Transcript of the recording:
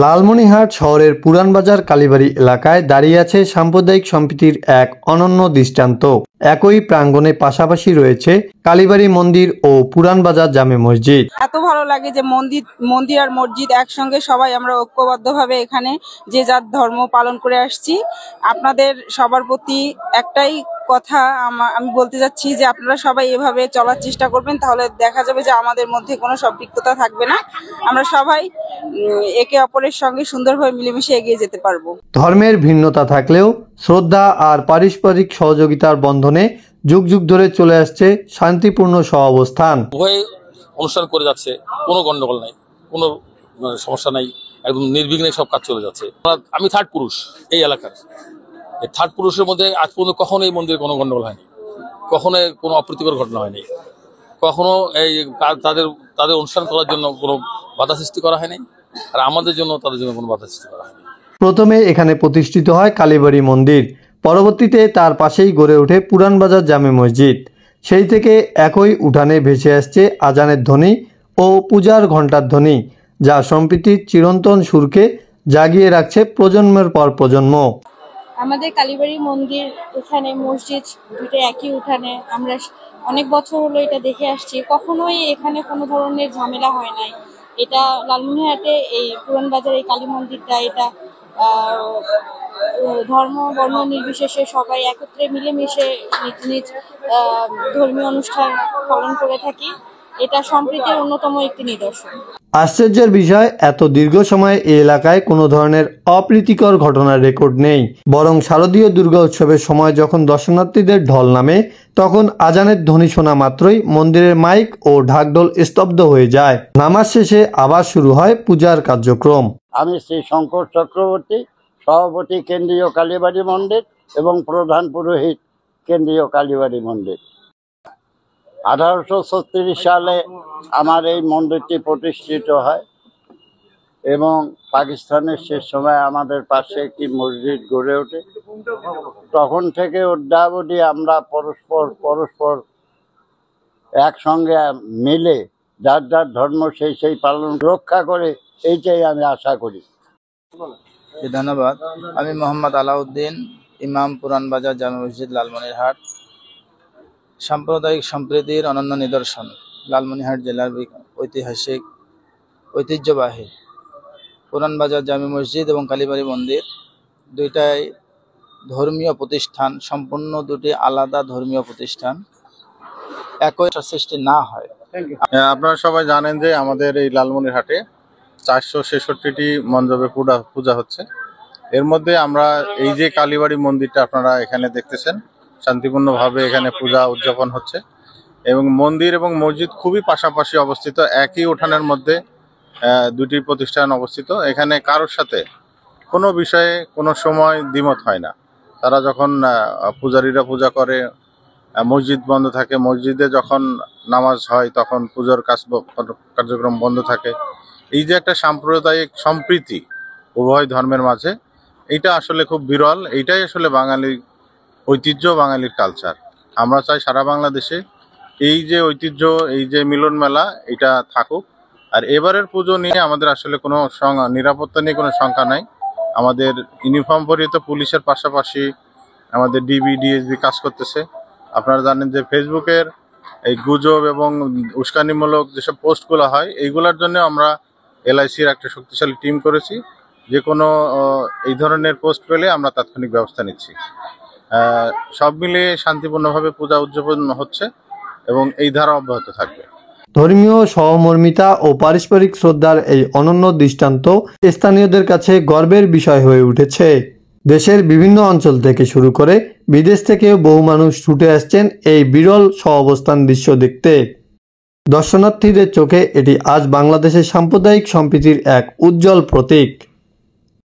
লালমনিরহাট শহরের পুরান বাজার কালীবাড়ি এলাকায় দাঁড়িয়ে আছে সাম্প্রদায়িক সম্প্রীতির এক অনন্য দৃষ্টান্ত। একই প্রাঙ্গণে পাশাপাশি রয়েছে কালীবাড়ি মন্দির ও পুরান বাজার জামে মসজিদ। এত ভালো লাগে যে মন্দির আর মসজিদ একসঙ্গে, সবাই আমরা ঐক্যবদ্ধভাবে এখানে যে যার ধর্ম পালন করে আসছি। আপনাদের সবার প্রতি একটাই কথা আমি বলতে যাচ্ছি যে আপনারা সবাই এভাবে চলার চেষ্টা করবেন, তাহলে দেখা যাবে যে আমাদের মধ্যে কোনো সম্পৃক্ততা থাকবে না। আমরা সবাই একে অপরের সঙ্গে সুন্দরভাবে মিলেমিশে এগিয়ে যেতে পারবো। ধর্মের ভিন্নতা থাকলেও শ্রদ্ধা আর পারস্পরিক সহযোগিতার বন্ধনে যুগ যুগ ধরে চলে আসছে শান্তিপূর্ণ সহাবস্থান। উভয় অনুষ্ঠান করে যাচ্ছে, কোনো গন্ডগোল নাই, কোনো সমস্যা নাই, একদম নির্বিঘ্নে সব কাজ চলে যাচ্ছে। আমি থার্ড পুরুষ এই এলাকার। এই থার্ড পুরুষের মধ্যে আজ পর্যন্ত কখনো এই মন্দিরে কোনো গন্ডগোল হয়নি, কখনো কোনো অপ্রীতিকর ঘটনা হয়নি, কখনো এই তাদের অনুষ্ঠান করার জন্য কোনো বাধা সৃষ্টি করা হয়নি, আর আমাদের জন্য তাদের জন্য কোনো বাধা সৃষ্টি করা হয়নি। প্রথমে এখানে প্রতিষ্ঠিত হয় কালীবাড়ি মন্দির, পরবর্তীতে তার পাশেই গড়ে ওঠে পুরান বাজার জামে মসজিদ। সেই থেকে একই উঠানে ভেসে আসছে আজানের ধ্বনি ও পূজার ঘণ্টার ধ্বনি, যা সম্প্রীতির চিরন্তন সুরকে জাগিয়ে রাখছে প্রজন্মের পর প্রজন্ম। আমাদের কালীবাড়ি মন্দির, এখানে মসজিদ দুটো একই উঠানে। আমরা অনেক বছর হলো এটা দেখে আসছি, কখনোই এখানে কোনো ধরনের ঝামেলা হয় নাই। এটা লালমনিরহাটে এই পুরান বাজার এই কালী মন্দিরটা, এটা ধর্ম বর্ণ নির্বিশেষে সবাই একত্রে মিলেমিশে নিজ নিজ ধর্মীয় অনুষ্ঠান পালন করে থাকি। এটা সম্প্রীতির অন্যতম একটি নিদর্শন। আশ্চর্যের বিষয়, এত দীর্ঘ সময় এই এলাকায় কোনো ধরনের অপ্রীতিকর ঘটনার রেকর্ড নেই, বরং শারদীয় দুর্গা উৎসবের সময় যখন দর্শনার্থীদের ঢল নামে, তখন আজানের ধ্বনি শোনা মাত্রই মন্দিরের মাইক ও ঢাকঢোল স্তব্ধ হয়ে যায়। নামাজ শেষে আবার শুরু হয় পূজার কার্যক্রম। আমি শ্রী শঙ্কর চক্রবর্তী, সভাপতি কেন্দ্রীয় কালীবাড়ি মন্দির এবং প্রধান পুরোহিত কেন্দ্রীয় কালীবাড়ি মন্দির। 1836 সালে আমার এই মন্দিরটি প্রতিষ্ঠিত হয় এবং পাকিস্তানের শেষ সময় আমাদের পাশে একটি মসজিদ গড়ে ওঠে। তখন থেকে অদ্যাবধি আমরা পরস্পর একসঙ্গে মিলে যার যার ধর্ম সেই পালন রক্ষা করে, এইটাই আমি আশা করি। ধন্যবাদ। আমি মোহাম্মদ আলাউদ্দিন, ইমাম, পুরান বাজার জামে মসজিদ, লালমনিরহাট। সাম্প্রদায়িক সম্প্রীতির অনন্য নিদর্শন লালমনিরহাট জেলার ঐতিহাসিক ঐতিহ্যবাহী পুরান বাজার জামে মসজিদ এবং কালীবাড়ি মন্দির দুইটাই ধর্মীয় প্রতিষ্ঠান, সম্পূর্ণ দুটি আলাদা ধর্মীয় প্রতিষ্ঠান, একই সৃষ্টি না হয়। আপনারা সবাই জানেন যে আমাদের এই লালমনিরহাটে 466টি মণ্ডপে পূজা হচ্ছে। এর মধ্যে আমরা এই যে কালীবাড়ি মন্দিরটা আপনারা এখানে দেখতেছেন, শান্তিপূর্ণভাবে এখানে পূজা উদযাপন হচ্ছে এবং মন্দির এবং মসজিদ খুবই পাশাপাশি অবস্থিত, একই উঠানের মধ্যে দুটি প্রতিষ্ঠান অবস্থিত। এখানে কারোর সাথে কোনো বিষয়ে কোনো সময় দ্বিমত হয় না। তারা যখন পূজারীরা পূজা করে, মসজিদ বন্ধ থাকে, মসজিদে যখন নামাজ হয় তখন পুজোর কার্যক্রম বন্ধ থাকে। এই যে একটা সাম্প্রদায়িক সম্প্রীতি উভয় ধর্মের মাঝে, এইটা আসলে খুব বিরল। এইটাই আসলে বাঙালির ঐতিহ্য, বাঙালির কালচার। আমরা চাই সারা বাংলাদেশে এই যে ঐতিহ্য, এই যে মিলন মেলা, এটা থাকুক। আর এবারের পুজো নিয়ে আমাদের আসলে কোনো নিরাপত্তা নিয়ে কোনো শঙ্কা নাই। আমাদের ইউনিফর্ম পরিহিত পুলিশের পাশাপাশি আমাদের ডিবি, ডিএসবি কাজ করতেছে। আপনারা জানেন যে ফেসবুকের এই গুজব এবং উস্কানিমূলক যেসব পোস্টগুলো হয়, এইগুলোর জন্য আমরা LICর একটা শক্তিশালী টিম করেছি। যে কোনো এই ধরনের পোস্ট পেলে আমরা তাৎক্ষণিক ব্যবস্থা নিচ্ছি। সব মিলিয়ে শান্তিপূর্ণভাবে পূজা উদযাপন হচ্ছে এবং এই ধারা অব্যাহত থাকবে। ধর্মীয় সহমর্মিতা ও পারস্পরিক শ্রদ্ধার এই অনন্য দৃষ্টান্ত স্থানীয়দের কাছে গর্বের বিষয় হয়ে উঠেছে। দেশের বিভিন্ন অঞ্চল থেকে শুরু করে বিদেশ থেকেও বহু মানুষ ছুটে আসছেন এই বিরল সহাবস্থান দৃশ্য দেখতে। দর্শনার্থীদের চোখে এটি আজ বাংলাদেশের সাম্প্রদায়িক সম্প্রীতির এক উজ্জ্বল প্রতীক।